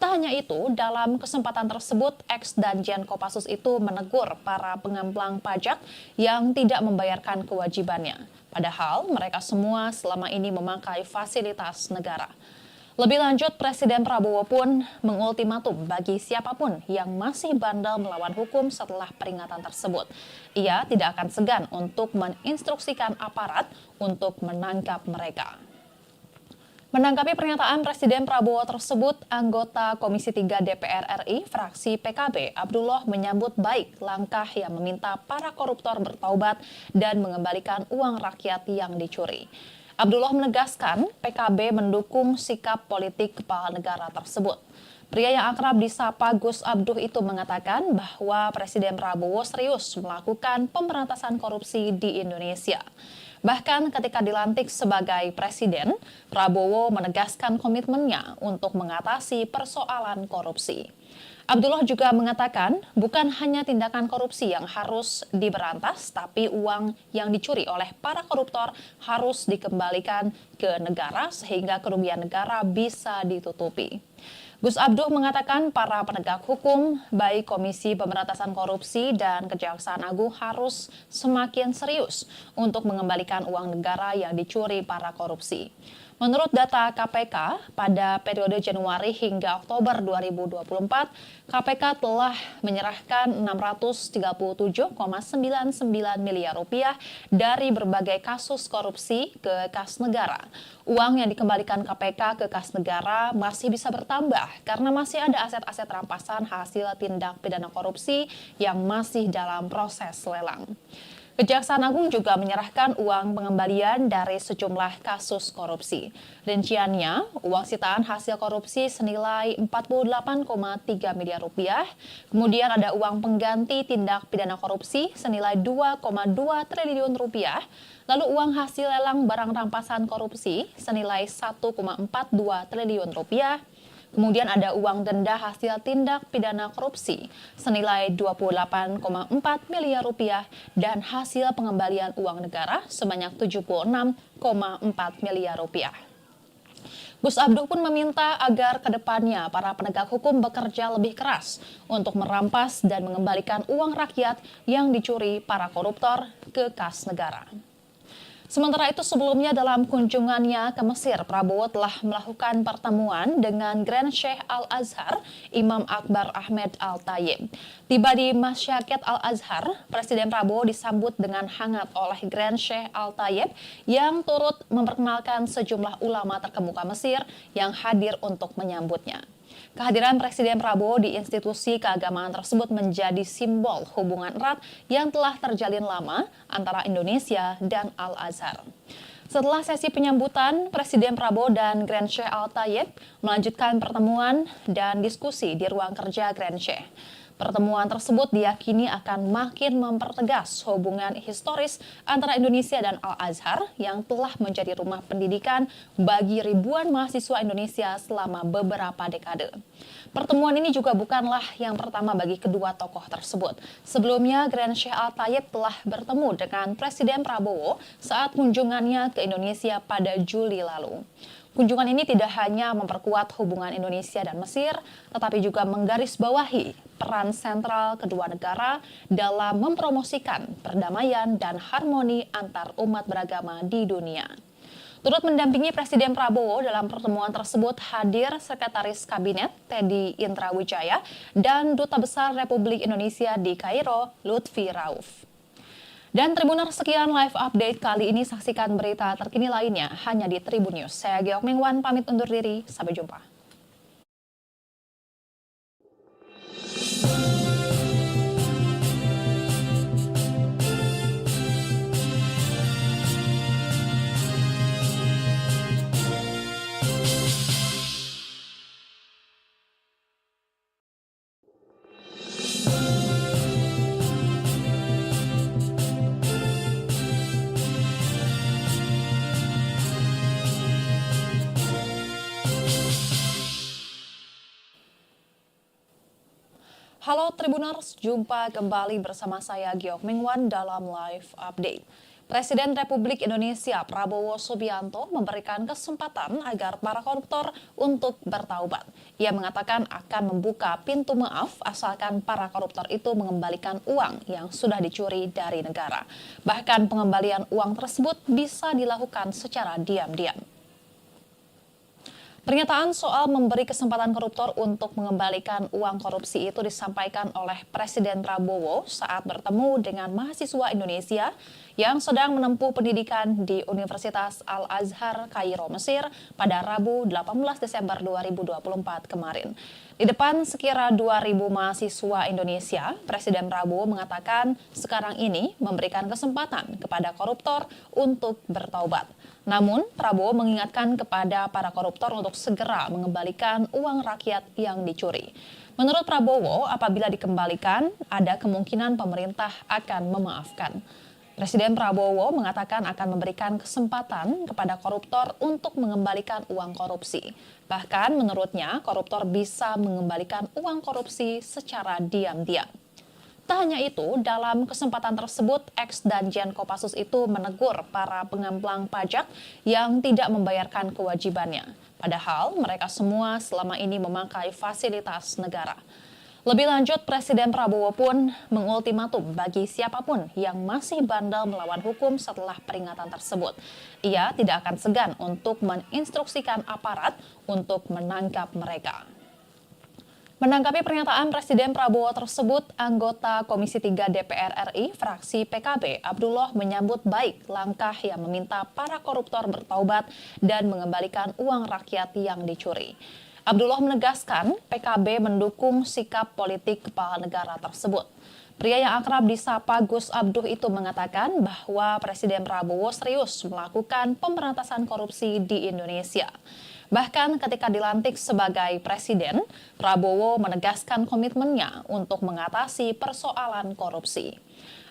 S1: Tak hanya itu, dalam kesempatan tersebut, ex-Danjen Kopassus itu menegur para pengemplang pajak yang tidak membayarkan kewajibannya. Padahal mereka semua selama ini memakai fasilitas negara. Lebih lanjut, Presiden Prabowo pun mengultimatum bagi siapapun yang masih bandel melawan hukum setelah peringatan tersebut. Ia tidak akan segan untuk menginstruksikan aparat untuk menangkap mereka. Menanggapi pernyataan Presiden Prabowo tersebut, anggota Komisi 3 DPR RI fraksi PKB Abdullah menyambut baik langkah yang meminta para koruptor bertaubat dan mengembalikan uang rakyat yang dicuri. Abdullah menegaskan PKB mendukung sikap politik kepala negara tersebut. Pria yang akrab disapa Gus Abduh itu mengatakan bahwa Presiden Prabowo serius melakukan pemberantasan korupsi di Indonesia. Bahkan ketika dilantik sebagai presiden, Prabowo menegaskan komitmennya untuk mengatasi persoalan korupsi. Abdullah juga mengatakan bukan hanya tindakan korupsi yang harus diberantas, tapi uang yang dicuri oleh para koruptor harus dikembalikan ke negara sehingga kerugian negara bisa ditutupi. Gus Abduh mengatakan para penegak hukum, baik Komisi Pemberantasan Korupsi dan Kejaksaan Agung harus semakin serius untuk mengembalikan uang negara yang dicuri para korupsi. Menurut data KPK, pada periode Januari hingga Oktober 2024, KPK telah menyerahkan 637,99 miliar rupiah dari berbagai kasus korupsi ke kas negara. Uang yang dikembalikan KPK ke kas negara masih bisa bertambah karena masih ada aset-aset rampasan hasil tindak pidana korupsi yang masih dalam proses lelang. Kejaksaan Agung juga menyerahkan uang pengembalian dari sejumlah kasus korupsi. Rinciannya, uang sitaan hasil korupsi senilai 48,3 miliar rupiah. Kemudian ada uang pengganti tindak pidana korupsi senilai 2,2 triliun rupiah. Lalu uang hasil lelang barang rampasan korupsi senilai 1,42 triliun rupiah. Kemudian ada uang denda hasil tindak pidana korupsi senilai 28,4 miliar rupiah dan hasil pengembalian uang negara sebanyak 76,4 miliar rupiah. Gus Abduh pun meminta agar kedepannya para penegak hukum bekerja lebih keras untuk merampas dan mengembalikan uang rakyat yang dicuri para koruptor ke kas negara. Sementara itu sebelumnya dalam kunjungannya ke Mesir, Prabowo telah melakukan pertemuan dengan Grand Sheikh Al-Azhar, Imam Akbar Ahmed Al-Tayeb. Tiba di Masyakat Al-Azhar, Presiden Prabowo disambut dengan hangat oleh Grand Sheikh Al-Tayeb yang turut memperkenalkan sejumlah ulama terkemuka Mesir yang hadir untuk menyambutnya. Kehadiran Presiden Prabowo di institusi keagamaan tersebut menjadi simbol hubungan erat yang telah terjalin lama antara Indonesia dan Al-Azhar. Setelah sesi penyambutan, Presiden Prabowo dan Grand Sheikh Al-Tayeb melanjutkan pertemuan dan diskusi di ruang kerja Grand Sheikh. Pertemuan tersebut diyakini akan makin mempertegas hubungan historis antara Indonesia dan Al-Azhar yang telah menjadi rumah pendidikan bagi ribuan mahasiswa Indonesia selama beberapa dekade. Pertemuan ini juga bukanlah yang pertama bagi kedua tokoh tersebut. Sebelumnya, Grand Sheikh Al-Tayeb telah bertemu dengan Presiden Prabowo saat kunjungannya ke Indonesia pada Juli lalu. Kunjungan ini tidak hanya memperkuat hubungan Indonesia dan Mesir, tetapi juga menggarisbawahi peran sentral kedua negara dalam mempromosikan perdamaian dan harmoni antar umat beragama di dunia. Turut mendampingi Presiden Prabowo dalam pertemuan tersebut hadir Sekretaris Kabinet Teddy Indrawijaya dan Duta Besar Republik Indonesia di Kairo, Lutfi Rauf. Dan Tribuners, sekian live update kali ini. Saksikan berita terkini lainnya hanya di Tribun News. Saya Geok Mingwan pamit undur diri. Sampai jumpa. Halo Tribuners, jumpa kembali bersama saya Geok Mingwan dalam live update. Presiden Republik Indonesia Prabowo Subianto memberikan kesempatan agar para koruptor untuk bertaubat. Ia mengatakan akan membuka pintu maaf asalkan para koruptor itu mengembalikan uang yang sudah dicuri dari negara. Bahkan pengembalian uang tersebut bisa dilakukan secara diam-diam. Pernyataan soal memberi kesempatan koruptor untuk mengembalikan uang korupsi itu disampaikan oleh Presiden Prabowo saat bertemu dengan mahasiswa Indonesia yang sedang menempuh pendidikan di Universitas Al-Azhar, Kairo, Mesir pada Rabu 18 Desember 2024 kemarin. Di depan sekira 2.000 mahasiswa Indonesia, Presiden Prabowo mengatakan sekarang ini memberikan kesempatan kepada koruptor untuk bertaubat. Namun, Prabowo mengingatkan kepada para koruptor untuk segera mengembalikan uang rakyat yang dicuri. Menurut Prabowo, apabila dikembalikan, ada kemungkinan pemerintah akan memaafkan. Presiden Prabowo mengatakan akan memberikan kesempatan kepada koruptor untuk mengembalikan uang korupsi. Bahkan menurutnya, koruptor bisa mengembalikan uang korupsi secara diam-diam. Tak hanya itu, dalam kesempatan tersebut, ex-Danjen Kopassus itu menegur para pengemplang pajak yang tidak membayarkan kewajibannya. Padahal mereka semua selama ini memakai fasilitas negara. Lebih lanjut, Presiden Prabowo pun mengultimatum bagi siapapun yang masih bandel melawan hukum setelah peringatan tersebut. Ia tidak akan segan untuk menginstruksikan aparat untuk menangkap mereka. Menanggapi pernyataan Presiden Prabowo tersebut, anggota Komisi 3 DPR RI fraksi PKB Abdullah menyambut baik langkah yang meminta para koruptor bertaubat dan mengembalikan uang rakyat yang dicuri. Abdullah menegaskan PKB mendukung sikap politik kepala negara tersebut. Pria yang akrab disapa Gus Abduh itu mengatakan bahwa Presiden Prabowo serius melakukan pemberantasan korupsi di Indonesia. Bahkan ketika dilantik sebagai presiden, Prabowo menegaskan komitmennya untuk mengatasi persoalan korupsi.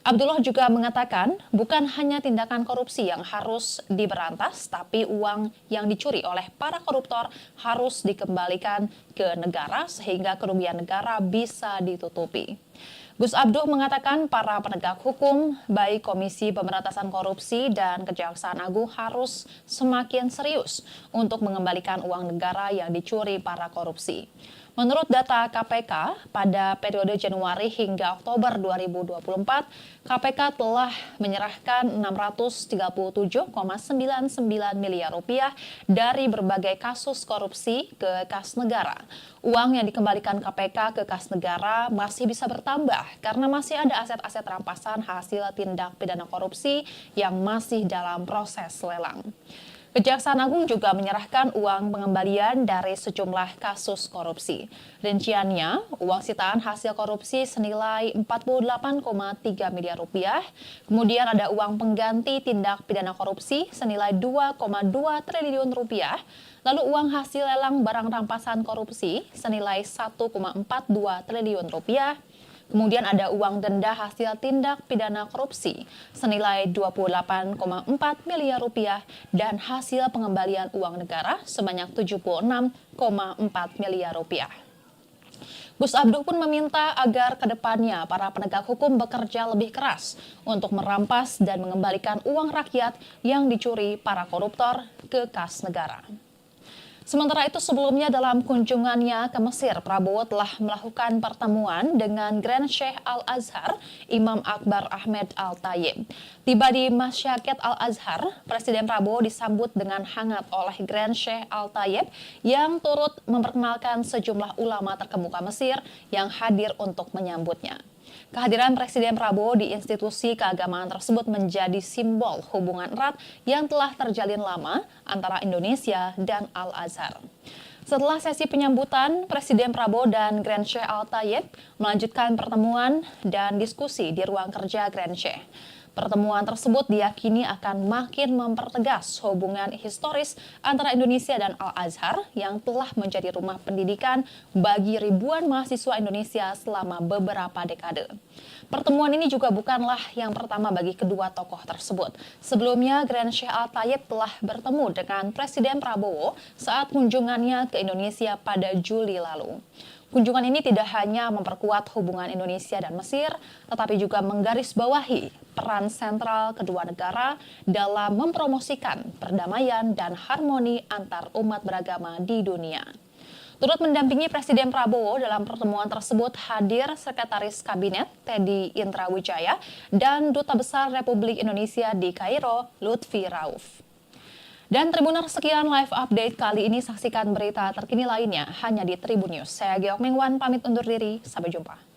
S1: Abdullah juga mengatakan bukan hanya tindakan korupsi yang harus diberantas, tapi uang yang dicuri oleh para koruptor harus dikembalikan ke negara sehingga kerugian negara bisa ditutupi. Gus Abduh mengatakan para penegak hukum, baik Komisi Pemberantasan Korupsi dan Kejaksaan Agung harus semakin serius untuk mengembalikan uang negara yang dicuri para korupsi. Menurut data KPK, pada periode Januari hingga Oktober 2024, KPK telah menyerahkan 637,99 miliar rupiah dari berbagai kasus korupsi ke kas negara. Uang yang dikembalikan KPK ke kas negara masih bisa bertambah karena masih ada aset-aset rampasan hasil tindak pidana korupsi yang masih dalam proses lelang. Kejaksaan Agung juga menyerahkan uang pengembalian dari sejumlah kasus korupsi. Rinciannya, uang sitaan hasil korupsi senilai 48,3 miliar rupiah. Kemudian ada uang pengganti tindak pidana korupsi senilai 2,2 triliun rupiah. Lalu uang hasil lelang barang rampasan korupsi senilai 1,42 triliun rupiah. Kemudian ada uang denda hasil tindak pidana korupsi senilai 28,4 miliar rupiah dan hasil pengembalian uang negara sebanyak 76,4 miliar rupiah. Gus Abduh pun meminta agar kedepannya para penegak hukum bekerja lebih keras untuk merampas dan mengembalikan uang rakyat yang dicuri para koruptor ke kas negara. Sementara itu sebelumnya dalam kunjungannya ke Mesir, Prabowo telah melakukan pertemuan dengan Grand Sheikh Al-Azhar, Imam Akbar Ahmed Al-Tayyib. Tiba di Masyaket Al-Azhar, Presiden Prabowo disambut dengan hangat oleh Grand Sheikh Al-Tayyib yang turut memperkenalkan sejumlah ulama terkemuka Mesir yang hadir untuk menyambutnya. Kehadiran Presiden Prabowo di institusi keagamaan tersebut menjadi simbol hubungan erat yang telah terjalin lama antara Indonesia dan Al-Azhar. Setelah sesi penyambutan, Presiden Prabowo dan Grand Sheikh Al-Tayyib melanjutkan pertemuan dan diskusi di ruang kerja Grand Sheikh. Pertemuan tersebut diyakini akan makin mempertegas hubungan historis antara Indonesia dan Al-Azhar yang telah menjadi rumah pendidikan bagi ribuan mahasiswa Indonesia selama beberapa dekade. Pertemuan ini juga bukanlah yang pertama bagi kedua tokoh tersebut. Sebelumnya, Grand Sheikh Al-Tayyib telah bertemu dengan Presiden Prabowo saat kunjungannya ke Indonesia pada Juli lalu. Kunjungan ini tidak hanya memperkuat hubungan Indonesia dan Mesir, tetapi juga menggarisbawahi peran sentral kedua negara dalam mempromosikan perdamaian dan harmoni antar umat beragama di dunia. Turut mendampingi Presiden Prabowo dalam pertemuan tersebut hadir Sekretaris Kabinet Teddy Indrawijaya dan Duta Besar Republik Indonesia di Kairo, Lutfi Rauf. Dan Tribuners, sekian live update kali ini. Saksikan berita terkini lainnya hanya di Tribun News. Saya Geok Mengwan pamit undur diri. Sampai jumpa.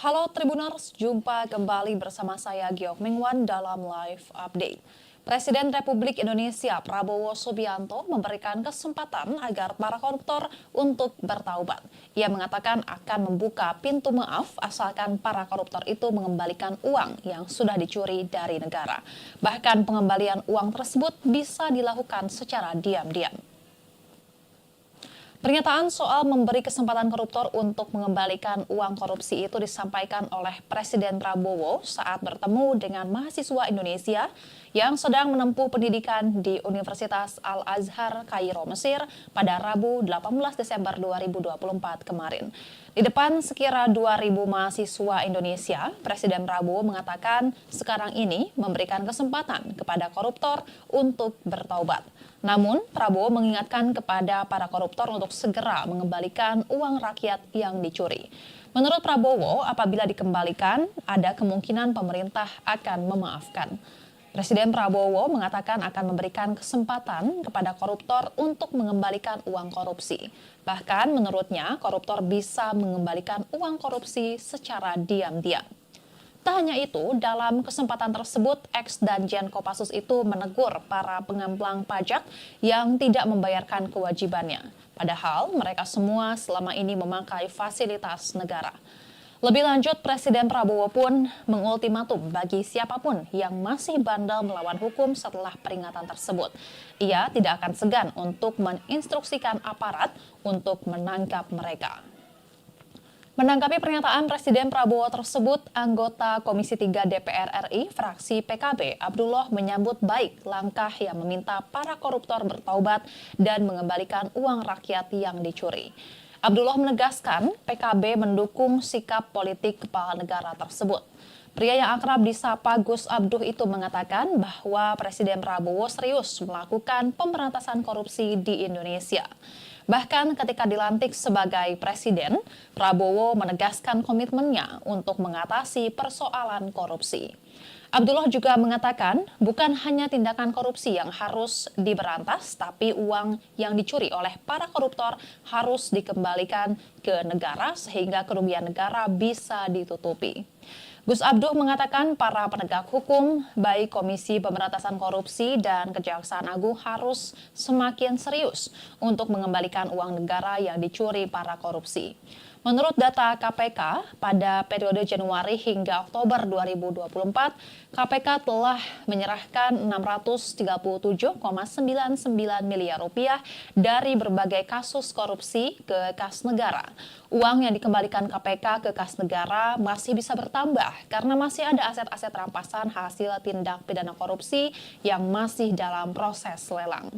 S1: Halo Tribuners, jumpa kembali bersama saya Geok Mengwan dalam live update. Presiden Republik Indonesia Prabowo Subianto memberikan kesempatan agar para koruptor untuk bertaubat. Ia mengatakan akan membuka pintu maaf asalkan para koruptor itu mengembalikan uang yang sudah dicuri dari negara. Bahkan pengembalian uang tersebut bisa dilakukan secara diam-diam. Pernyataan soal memberi kesempatan koruptor untuk mengembalikan uang korupsi itu disampaikan oleh Presiden Prabowo saat bertemu dengan mahasiswa Indonesia yang sedang menempuh pendidikan di Universitas Al-Azhar, Kairo, Mesir pada Rabu 18 Desember 2024 kemarin. Di depan sekira 2.000 mahasiswa Indonesia, Presiden Prabowo mengatakan sekarang ini memberikan kesempatan kepada koruptor untuk bertaubat. Namun, Prabowo mengingatkan kepada para koruptor untuk segera mengembalikan uang rakyat yang dicuri. Menurut Prabowo, apabila dikembalikan, ada kemungkinan pemerintah akan memaafkan. Presiden Prabowo mengatakan akan memberikan kesempatan kepada koruptor untuk mengembalikan uang korupsi. Bahkan menurutnya, koruptor bisa mengembalikan uang korupsi secara diam-diam. Tak hanya itu, dalam kesempatan tersebut, ex-Danjen Kopassus itu menegur para pengemplang pajak yang tidak membayarkan kewajibannya. Padahal mereka semua selama ini memakai fasilitas negara. Lebih lanjut, Presiden Prabowo pun mengultimatum bagi siapapun yang masih bandel melawan hukum setelah peringatan tersebut. Ia tidak akan segan untuk menginstruksikan aparat untuk menangkap mereka. Menanggapi pernyataan Presiden Prabowo tersebut, anggota Komisi 3 DPR RI fraksi PKB Abdullah menyambut baik langkah yang meminta para koruptor bertaubat dan mengembalikan uang rakyat yang dicuri. Abdullah menegaskan PKB mendukung sikap politik kepala negara tersebut. Pria yang akrab disapa Gus Abduh itu mengatakan bahwa Presiden Prabowo serius melakukan pemberantasan korupsi di Indonesia. Bahkan ketika dilantik sebagai presiden, Prabowo menegaskan komitmennya untuk mengatasi persoalan korupsi. Abdullah juga mengatakan bukan hanya tindakan korupsi yang harus diberantas, tapi uang yang dicuri oleh para koruptor harus dikembalikan ke negara sehingga kerugian negara bisa ditutupi. Gus Abduh mengatakan para penegak hukum, baik Komisi Pemberantasan Korupsi dan Kejaksaan Agung harus semakin serius untuk mengembalikan uang negara yang dicuri para korupsi. Menurut data KPK, pada periode Januari hingga Oktober 2024, KPK telah menyerahkan 637,99 miliar rupiah dari berbagai kasus korupsi ke kas negara. Uang yang dikembalikan KPK ke kas negara masih bisa bertambah karena masih ada aset-aset rampasan hasil tindak pidana korupsi yang masih dalam proses lelang.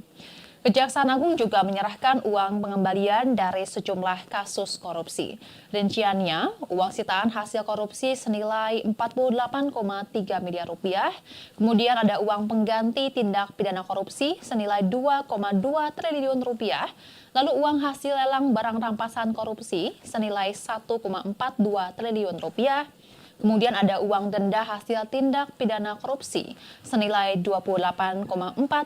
S1: Kejaksaan Agung juga menyerahkan uang pengembalian dari sejumlah kasus korupsi. Rinciannya, uang sitaan hasil korupsi senilai 48,3 miliar rupiah. Kemudian ada uang pengganti tindak pidana korupsi senilai 2,2 triliun rupiah. Lalu uang hasil lelang barang rampasan korupsi senilai 1,42 triliun rupiah. Kemudian ada uang denda hasil tindak pidana korupsi senilai 28,4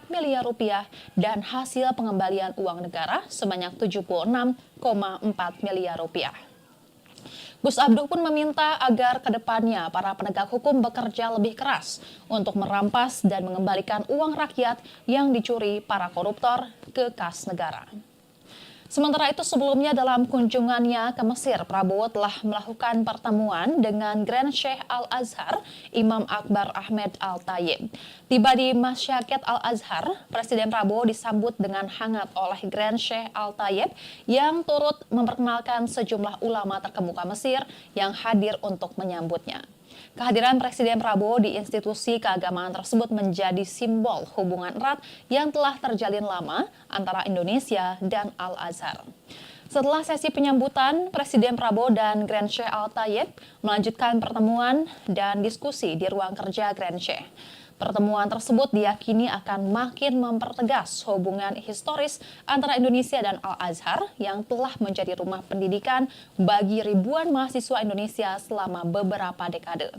S1: miliar rupiah dan hasil pengembalian uang negara sebanyak 76,4 miliar rupiah. Gus Abduh pun meminta agar ke depannya para penegak hukum bekerja lebih keras untuk merampas dan mengembalikan uang rakyat yang dicuri para koruptor ke kas negara. Sementara itu sebelumnya dalam kunjungannya ke Mesir, Prabowo telah melakukan pertemuan dengan Grand Sheikh Al-Azhar, Imam Akbar Ahmed Al-Tayyib. Tiba di Masyakat Al-Azhar, Presiden Prabowo disambut dengan hangat oleh Grand Sheikh Al-Tayyib yang turut memperkenalkan sejumlah ulama terkemuka Mesir yang hadir untuk menyambutnya. Kehadiran Presiden Prabowo di institusi keagamaan tersebut menjadi simbol hubungan erat yang telah terjalin lama antara Indonesia dan Al-Azhar. Setelah sesi penyambutan, Presiden Prabowo dan Grand Sheikh Al-Tayyib melanjutkan pertemuan dan diskusi di ruang kerja Grand Sheikh. Pertemuan tersebut diyakini akan makin mempertegas hubungan historis antara Indonesia dan Al-Azhar yang telah menjadi rumah pendidikan bagi ribuan mahasiswa Indonesia selama beberapa dekade.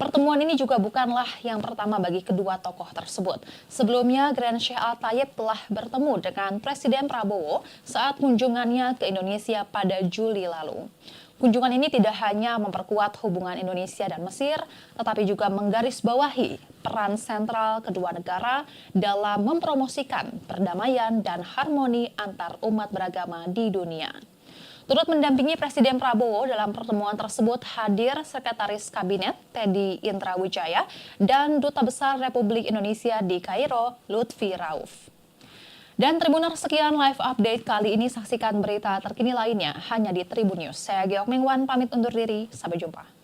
S1: Pertemuan ini juga bukanlah yang pertama bagi kedua tokoh tersebut. Sebelumnya, Grand Sheikh Al-Tayyib telah bertemu dengan Presiden Prabowo saat kunjungannya ke Indonesia pada Juli lalu. Kunjungan ini tidak hanya memperkuat hubungan Indonesia dan Mesir, tetapi juga menggarisbawahi peran sentral kedua negara dalam mempromosikan perdamaian dan harmoni antar umat beragama di dunia. Turut mendampingi Presiden Prabowo dalam pertemuan tersebut hadir Sekretaris Kabinet Teddy Indrawijaya dan Duta Besar Republik Indonesia di Kairo, Lutfi Rauf. Dan Tribuners, sekian live update kali ini. Saksikan berita terkini lainnya hanya di Tribun News. Saya Geok Mingwan pamit undur diri. Sampai jumpa.